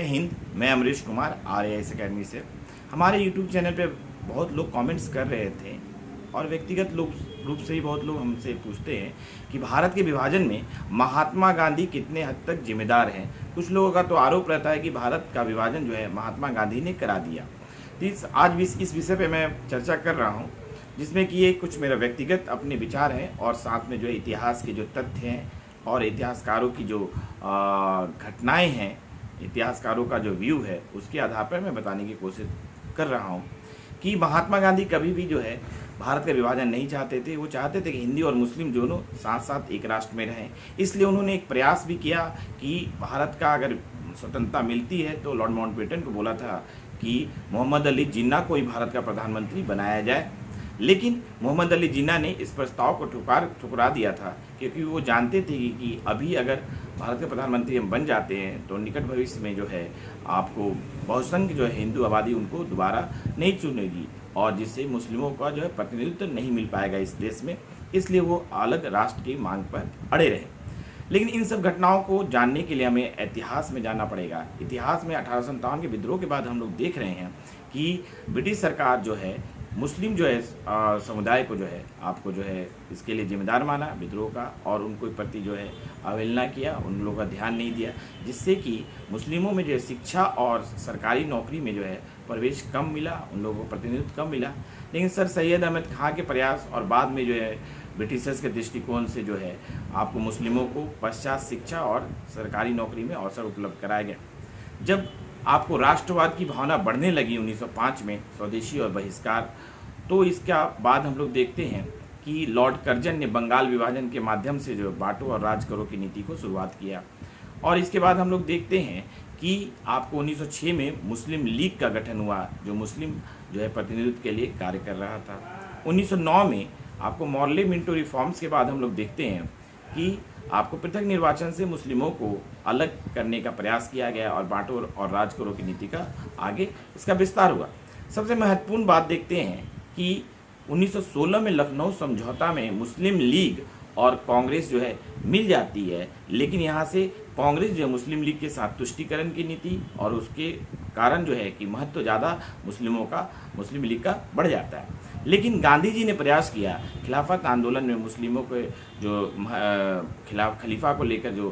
जय हिंद। मैं Amrish Kumar RAS academy से। हमारे यूट्यूब चैनल पे बहुत लोग कमेंट्स कर रहे थे और व्यक्तिगत रूप से ही बहुत लोग हमसे पूछते हैं कि भारत के विभाजन में महात्मा गांधी कितने हद तक जिम्मेदार हैं। कुछ लोगों का तो आरोप रहता है कि भारत का विभाजन जो है महात्मा गांधी ने करा दिया। तो आज भी इस विषय पे मैं चर्चा कर रहा हूँ, जिसमें कि ये कुछ मेरा व्यक्तिगत अपने विचार हैं और साथ में जो है इतिहास के जो तथ्य हैं और इतिहासकारों की जो घटनाएं हैं, इतिहासकारों का जो व्यू है, उसके आधार पर मैं बताने की कोशिश कर रहा हूँ कि महात्मा गांधी कभी भी जो है भारत का विभाजन नहीं चाहते थे। वो चाहते थे कि हिंदी और मुस्लिम दोनों साथ साथ एक राष्ट्र में रहें। इसलिए उन्होंने एक प्रयास भी किया कि भारत का अगर स्वतंत्रता मिलती है तो लॉर्ड माउंटबेटन को बोला था कि मोहम्मद अली जिन्ना को ही भारत का प्रधानमंत्री बनाया जाए। लेकिन मोहम्मद अली जिन्ना ने इस प्रस्ताव को ठुकरा दिया था, क्योंकि वो जानते थे कि अभी अगर भारत के प्रधानमंत्री हम बन जाते हैं तो निकट भविष्य में जो है आपको बहुसंख्य जो है हिंदू आबादी उनको दोबारा नहीं चुनेगी और जिससे मुस्लिमों का जो है प्रतिनिधित्व नहीं मिल पाएगा इस देश में। इसलिए वो अलग राष्ट्र की मांग पर अड़े रहे। लेकिन इन सब घटनाओं को जानने के लिए हमें इतिहास में जाना पड़ेगा। इतिहास में 1857 के विद्रोह के बाद हम लोग देख रहे हैं कि ब्रिटिश सरकार जो है मुस्लिम जो है समुदाय को जो है आपको जो है इसके लिए जिम्मेदार माना विद्रोह का, और उनको प्रति जो है अवहेलना किया, उन लोगों का ध्यान नहीं दिया, जिससे कि मुस्लिमों में जो है शिक्षा और सरकारी नौकरी में जो है प्रवेश कम मिला, उन लोगों को प्रतिनिधित्व कम मिला। लेकिन सर सैयद अहमद खां के प्रयास और बाद में जो है ब्रिटिशर्स के दृष्टिकोण से जो है आपको मुस्लिमों को पश्चात शिक्षा और सरकारी नौकरी में अवसर उपलब्ध कराया गया। जब आपको राष्ट्रवाद की भावना बढ़ने लगी 1905 में स्वदेशी और बहिष्कार, तो इसका बाद हम लोग देखते हैं कि लॉर्ड कर्जन ने बंगाल विभाजन के माध्यम से जो बांटो और राज करो की नीति को शुरुआत किया। और इसके बाद हम लोग देखते हैं कि आपको 1906 में मुस्लिम लीग का गठन हुआ, जो मुस्लिम जो है प्रतिनिधित्व के लिए कार्य कर रहा था। 1909 में आपको मॉर्ले मिंटो रिफॉर्म्स के बाद हम लोग देखते हैं कि आपको पृथक निर्वाचन से मुस्लिमों को अलग करने का प्रयास किया गया और बांटो और राज करो की नीति का आगे इसका विस्तार हुआ। सबसे महत्वपूर्ण बात देखते हैं कि 1916 में लखनऊ समझौता में मुस्लिम लीग और कांग्रेस जो है मिल जाती है, लेकिन यहाँ से कांग्रेस जो है मुस्लिम लीग के साथ तुष्टीकरण की नीति और उसके कारण जो है कि महत्व ज़्यादा मुस्लिम लीग का बढ़ जाता है। लेकिन गांधी जी ने प्रयास किया खिलाफत आंदोलन में मुस्लिमों के जो खलीफा को लेकर जो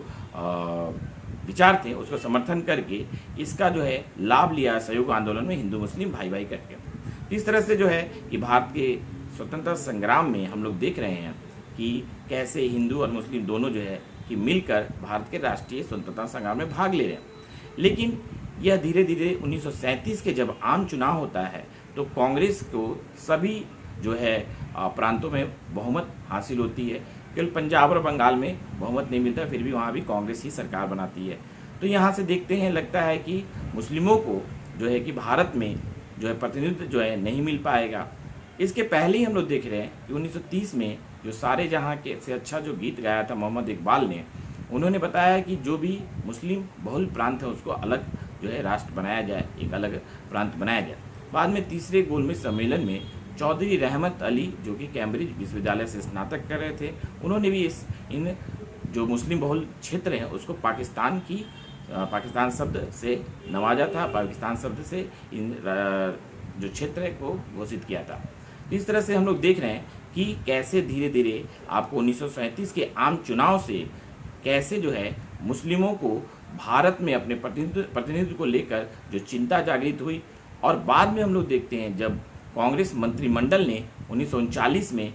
विचार थे उसको समर्थन करके इसका जो है लाभ लिया सहयोग आंदोलन में हिंदू मुस्लिम भाई भाई करके। इस तरह से जो है कि भारत के स्वतंत्रता संग्राम में हम लोग देख रहे हैं कि कैसे हिंदू और मुस्लिम दोनों जो है कि मिलकर भारत के राष्ट्रीय स्वतंत्रता संग्राम में भाग ले रहे हैं। लेकिन यह धीरे धीरे 1937 के जब आम चुनाव होता है तो कांग्रेस को सभी जो है प्रांतों में बहुमत हासिल होती है। केवल पंजाब और बंगाल में बहुमत नहीं मिलता, फिर भी वहाँ भी कांग्रेस ही सरकार बनाती है। तो यहाँ से देखते हैं लगता है कि मुस्लिमों को जो है कि भारत में जो है प्रतिनिधित्व जो है नहीं मिल पाएगा। इसके पहले ही हम लोग देख रहे हैं कि 1930 में जो सारे जहाँ के से अच्छा जो गीत गाया था मोहम्मद इकबाल ने, उन्होंने बताया कि जो भी मुस्लिम बहुल प्रांत है उसको अलग जो है राष्ट्र बनाया जाए, एक अलग प्रांत बनाया जाए। बाद में तीसरे गोलमेज सम्मेलन में चौधरी रहमत अली जो कि कैम्ब्रिज विश्वविद्यालय से स्नातक कर रहे थे, उन्होंने भी इन जो मुस्लिम बहुल क्षेत्र हैं उसको पाकिस्तान शब्द से नवाजा था, पाकिस्तान शब्द से इन जो क्षेत्र है को घोषित किया था। इस तरह से हम लोग देख रहे हैं कि कैसे धीरे धीरे आपको 1937 के आम चुनाव से कैसे जो है मुस्लिमों को भारत में अपने प्रतिनिधित्व को लेकर जो चिंता जागृत हुई। और बाद में हम लोग देखते हैं जब कांग्रेस मंत्रिमंडल ने 1939 में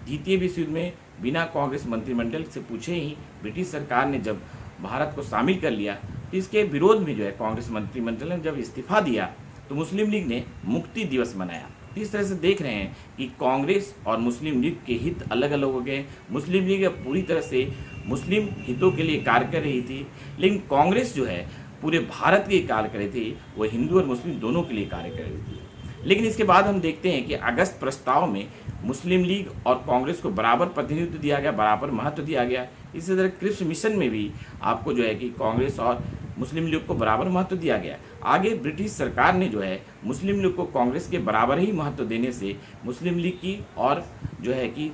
द्वितीय विश्व युद्ध में बिना कांग्रेस मंत्रिमंडल से पूछे ही ब्रिटिश सरकार ने जब भारत को शामिल कर लिया, तो इसके विरोध में जो है कांग्रेस मंत्रिमंडल ने जब इस्तीफा दिया तो मुस्लिम लीग ने मुक्ति दिवस मनाया। इस तरह से देख रहे हैं कि कांग्रेस और मुस्लिम लीग के हित अलग अलग हो गए। मुस्लिम लीग पूरी तरह से मुस्लिम हितों के लिए कार्य कर रही थी, लेकिन कांग्रेस जो है पूरे भारत के लिए कार्य कर रही थी, वो हिंदू और मुस्लिम दोनों के लिए कार्य कर रही थी। लेकिन इसके बाद हम देखते हैं कि अगस्त प्रस्ताव में मुस्लिम लीग और कांग्रेस को बराबर प्रतिनिधित्व दिया गया, बराबर महत्व दिया गया। इसी तरह क्रिप्स मिशन में भी आपको जो है कि कांग्रेस और मुस्लिम लीग को बराबर महत्व दिया गया। आगे ब्रिटिश सरकार ने जो है मुस्लिम लीग को कांग्रेस के बराबर ही महत्व देने से मुस्लिम लीग की और जो है कि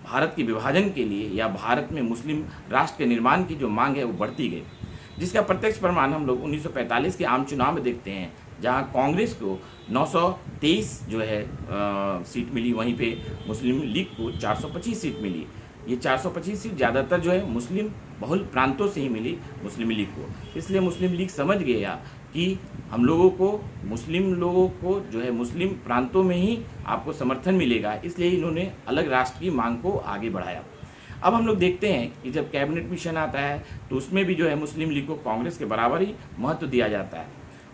भारत के विभाजन के लिए या भारत में मुस्लिम राष्ट्र के निर्माण की जो मांग है वो बढ़ती गई। जिसका प्रत्यक्ष प्रमाण हम लोग 1945 के आम चुनाव में देखते हैं, जहां कांग्रेस को 923 जो है सीट मिली, वहीं पे मुस्लिम लीग को 425 सीट मिली। ये 425 सीट ज़्यादातर जो है मुस्लिम बहुल प्रांतों से ही मिली मुस्लिम लीग को। इसलिए मुस्लिम लीग समझ गया कि हम लोगों को, मुस्लिम लोगों को जो है मुस्लिम प्रांतों में ही आपको समर्थन मिलेगा, इसलिए इन्होंने अलग राष्ट्र की मांग को आगे बढ़ाया। अब हम लोग देखते हैं कि जब कैबिनेट मिशन आता है तो उसमें भी जो है मुस्लिम लीग को कांग्रेस के बराबर ही महत्व दिया जाता है।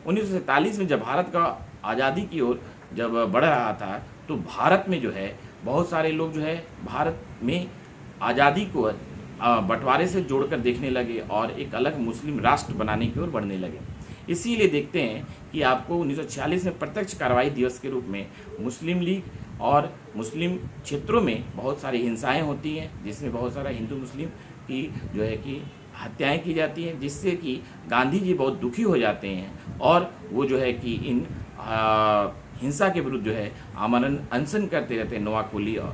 1947 में जब भारत का आज़ादी की ओर जब बढ़ रहा था तो भारत में जो है बहुत सारे लोग जो है भारत में आज़ादी को बंटवारे से जोड़कर देखने लगे और एक अलग मुस्लिम राष्ट्र बनाने की ओर बढ़ने लगे। इसीलिए देखते हैं कि आपको 1946 में प्रत्यक्ष कार्रवाई दिवस के रूप में मुस्लिम लीग और मुस्लिम क्षेत्रों में बहुत सारी हिंसाएं होती हैं, जिसमें बहुत सारा हिंदू मुस्लिम की जो है कि हत्याएं की जाती हैं, जिससे कि गांधी जी बहुत दुखी हो जाते हैं और वो जो है कि इन हिंसा के विरुद्ध जो है आमरण अनशन करते रहते हैं,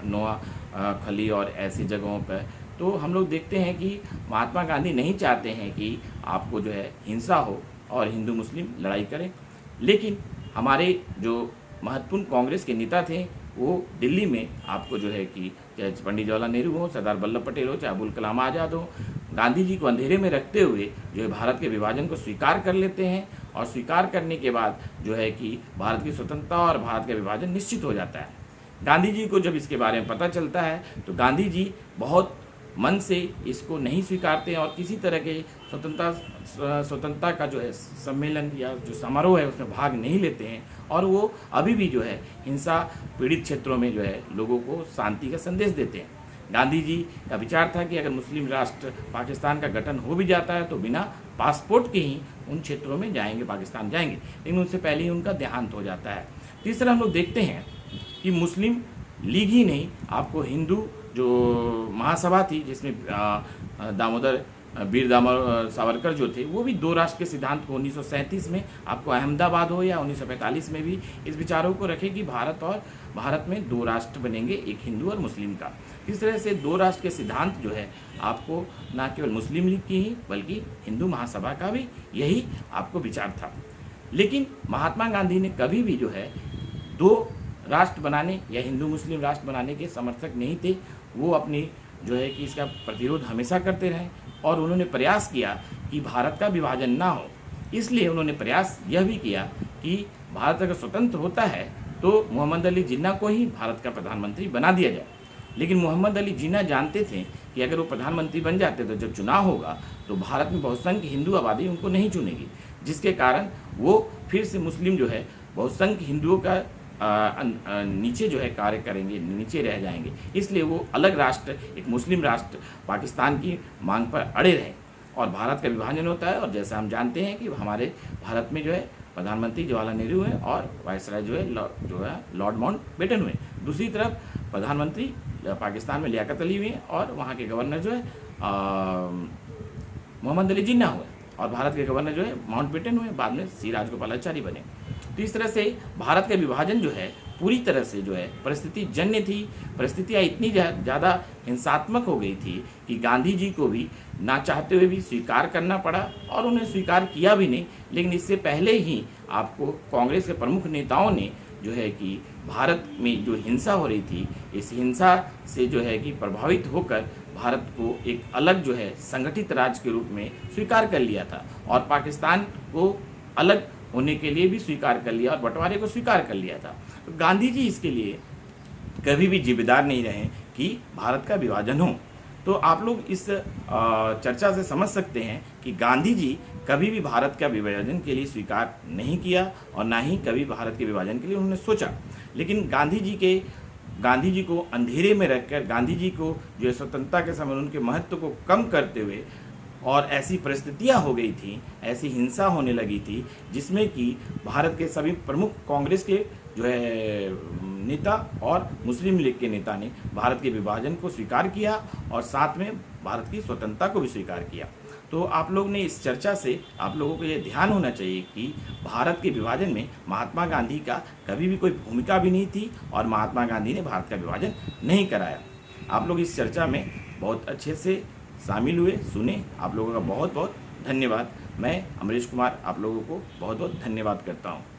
नोआखली और ऐसी जगहों पर। तो हम लोग देखते हैं कि महात्मा गांधी नहीं चाहते हैं कि आपको जो है हिंसा हो और हिंदू मुस्लिम लड़ाई करें, लेकिन हमारे जो महत्वपूर्ण कांग्रेस के नेता थे वो दिल्ली में आपको जो है कि चाहे पंडित जवाहरलाल नेहरू हो, सरदार वल्लभ पटेल हो, चाहे अबुल कलाम आज़ाद हो, गांधी जी को अंधेरे में रखते हुए जो है भारत के विभाजन को स्वीकार कर लेते हैं और स्वीकार करने के बाद जो है कि भारत की स्वतंत्रता और भारत का विभाजन निश्चित हो जाता है। गांधी जी को जब इसके बारे में पता चलता है तो गांधी जी बहुत मन से इसको नहीं स्वीकारते हैं और किसी तरह के स्वतंत्रता का जो है सम्मेलन या जो समारोह है उसमें भाग नहीं लेते हैं और वो अभी भी जो है हिंसा पीड़ित क्षेत्रों में जो है लोगों को शांति का संदेश देते हैं। गांधी जी का विचार था कि अगर मुस्लिम राष्ट्र पाकिस्तान का गठन हो भी जाता है तो बिना पासपोर्ट के ही उन क्षेत्रों में जाएंगे, पाकिस्तान जाएंगे, लेकिन उससे पहले ही उनका देहांत हो जाता है। तीसरा हम लोग देखते हैं कि मुस्लिम लीग ही नहीं, आपको हिंदू जो महासभा थी जिसमें वीर दामोदर सावरकर जो थे वो भी दो राष्ट्र के सिद्धांत को 1937 में आपको अहमदाबाद हो या 1945 में भी इस विचारों को रखे कि भारत में दो राष्ट्र बनेंगे, एक हिंदू और मुस्लिम का। इस तरह से दो राष्ट्र के सिद्धांत जो है आपको न केवल मुस्लिम लीग की ही बल्कि हिंदू महासभा का भी यही आपको विचार था। लेकिन महात्मा गांधी ने कभी भी जो है दो राष्ट्र बनाने या हिंदू मुस्लिम राष्ट्र बनाने के समर्थक नहीं थे। वो अपनी जो है कि इसका प्रतिरोध हमेशा करते रहे और उन्होंने प्रयास किया कि भारत का विभाजन ना हो। इसलिए उन्होंने प्रयास यह भी किया कि भारत अगर स्वतंत्र होता है तो मोहम्मद अली जिन्ना को ही भारत का प्रधानमंत्री बना दिया जाए। लेकिन मोहम्मद अली जिन्ना जानते थे कि अगर वो प्रधानमंत्री बन जाते तो जब चुनाव होगा तो भारत में बहुसंख्य हिंदू आबादी उनको नहीं चुनेगी, जिसके कारण वो फिर से मुस्लिम जो है बहुसंख्य हिंदुओं का नीचे जो है कार्य करेंगे, नीचे रह जाएंगे। इसलिए वो अलग राष्ट्र, एक मुस्लिम राष्ट्र पाकिस्तान की मांग पर अड़े रहे और भारत का विभाजन होता है। और जैसा हम जानते हैं कि हमारे भारत में जो है प्रधानमंत्री जवाहरलाल नेहरू हुए और वायसराय जो है लॉर्ड माउंटबेटन हुए। दूसरी तरफ प्रधानमंत्री पाकिस्तान में लियाकत अली हुए और वहाँ के गवर्नर जो है मोहम्मद अली जिन्ना हुए और भारत के गवर्नर जो है माउंटबेटन हुए, बाद में सी राजगोपालाचारी बने। तो इस तरह से भारत का विभाजन जो है पूरी तरह से जो है परिस्थिति जन्य थी। परिस्थितियाँ इतनी ज़्यादा हिंसात्मक हो गई थी कि गांधी जी को भी ना चाहते हुए भी स्वीकार करना पड़ा और उन्हें स्वीकार किया भी नहीं। लेकिन इससे पहले ही आपको कांग्रेस के प्रमुख नेताओं ने जो है कि भारत में जो हिंसा हो रही थी, इस हिंसा से जो है कि प्रभावित होकर भारत को एक अलग जो है संगठित राज्य के रूप में स्वीकार कर लिया था और पाकिस्तान को अलग होने के लिए भी स्वीकार कर लिया और बंटवारे को स्वीकार कर लिया था। तो गांधी जी इसके लिए कभी भी जिम्मेदार नहीं रहे कि भारत का विभाजन हो। तो आप लोग इस चर्चा से समझ सकते हैं कि गांधी जी कभी भी भारत का विभाजन के लिए स्वीकार नहीं किया और ना ही कभी भारत के विभाजन के लिए उन्होंने सोचा। लेकिन गांधी जी को अंधेरे में रखकर, गांधी जी को जो स्वतंत्रता के समय उनके महत्व को कम करते हुए और ऐसी परिस्थितियां हो गई थी, ऐसी हिंसा होने लगी थी जिसमें कि भारत के सभी प्रमुख कांग्रेस के जो है नेता और मुस्लिम लीग के नेता ने भारत के विभाजन को स्वीकार किया और साथ में भारत की स्वतंत्रता को भी स्वीकार किया। तो आप लोग ने इस चर्चा से आप लोगों को ये ध्यान होना चाहिए कि भारत के विभाजन में महात्मा गांधी का कभी भी कोई भूमिका भी नहीं थी और महात्मा गांधी ने भारत का विभाजन नहीं कराया। आप लोग इस चर्चा में बहुत अच्छे से शामिल हुए, सुने। आप लोगों का बहुत बहुत धन्यवाद। मैं अमरीश कुमार आप लोगों को बहुत बहुत धन्यवाद करता हूँ।